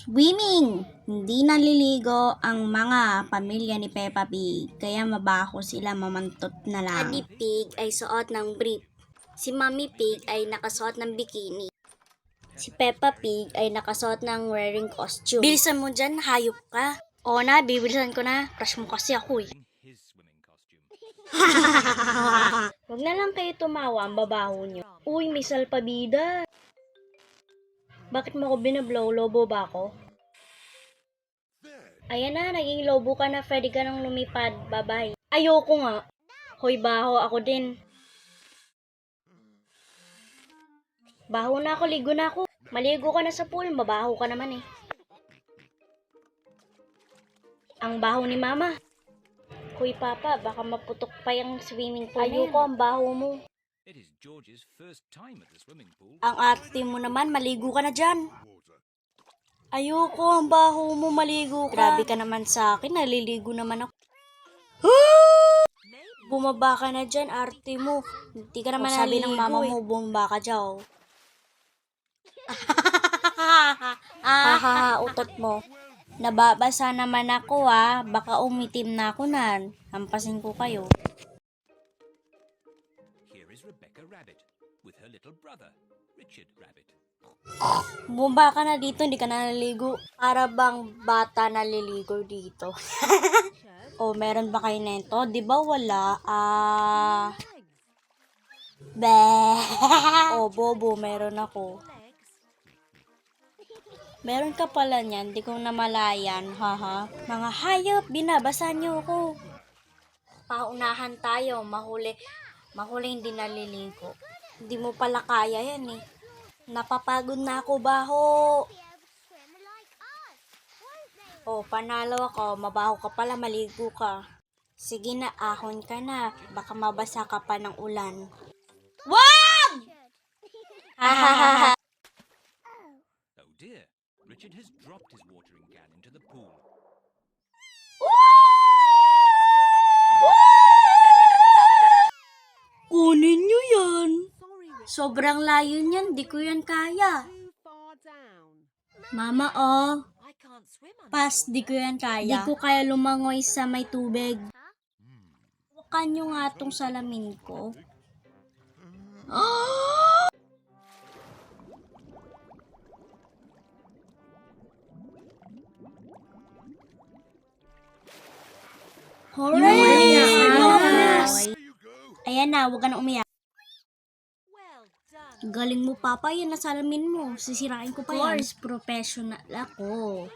Swimming! Hindi naliligo ang mga pamilya ni Peppa Pig, kaya mabaho sila mamantot na lang. Daddy Pig ay suot ng brief. Si Mommy Pig ay nakasuot ng bikini. Si Peppa Pig ay nakasuot ng wearing costume. Bilisan mo dyan, hayop ka. Oo na, bibilisan ko na. Crush mo kasi ako eh. Huwag na lang kayo tumawa, ang babaho nyo. Uy, may salpabida. Bakit mo ako binablow? Lobo ba ako? Ayan na, naging lobo ka na. Pwede ka nang lumipad. Bye-bye. Ayoko nga. Hoy, baho ako din. Baho na ako, ligo na ako. Maligo ka na sa pool, mabaho ka naman eh. Ang baho ni Mama. Hoy, Papa, baka maputok pa yung swimming pool. Ayoko, ang baho mo. It is George's first time at the swimming pool. Ang arte mo naman, maligo ka na dyan. Ayoko, ang baho mo, maligo ka. Grabe ka naman sa akin, naliligo naman ako. Bumaba ka na dyan, arte mo. Hindi ka naman Sabi naliligo ng mama eh. mo, bumaba ka dyan. Utot mo. Nababasa naman ako baka umitim na ako nan. Hampasin ko kayo. Here is Rebecca Rabbit with her little brother, Richard Rabbit. Bumaba ka na dito, hindi ka na naliligo. Para bang bata naliligo dito. O, meron ba kayo nento? Di ba wala? O, bobo, meron ako. Meron ka pala niyan, di ko namalayan, haha. Mga hayop, binabasa niyo ako. Paunahan tayo, mahuli hindi naliligo. Hindi mo pala kaya yan eh. Napapagod na ako, baho. O, panalo ako, mabaho ka pala, maligo ka. Sige na, ahon ka na, baka mabasa ka pa ng ulan. Wag! Hahaha. Oh dear, Richard has dropped his watering can into the pool. Kunin nyo yan. Sobrang layo niyan, di ko yan kaya. Mama, pas, di ko yan kaya. Di ko kaya lumangoy sa may tubig. Huwakan nyo nga tong salamin ko. Hooray! Ayan na, huwag ka na umiyak. Galing mo, Papa. Yan na salamin mo. Sisirain ko pa yan. Of course, professional ako.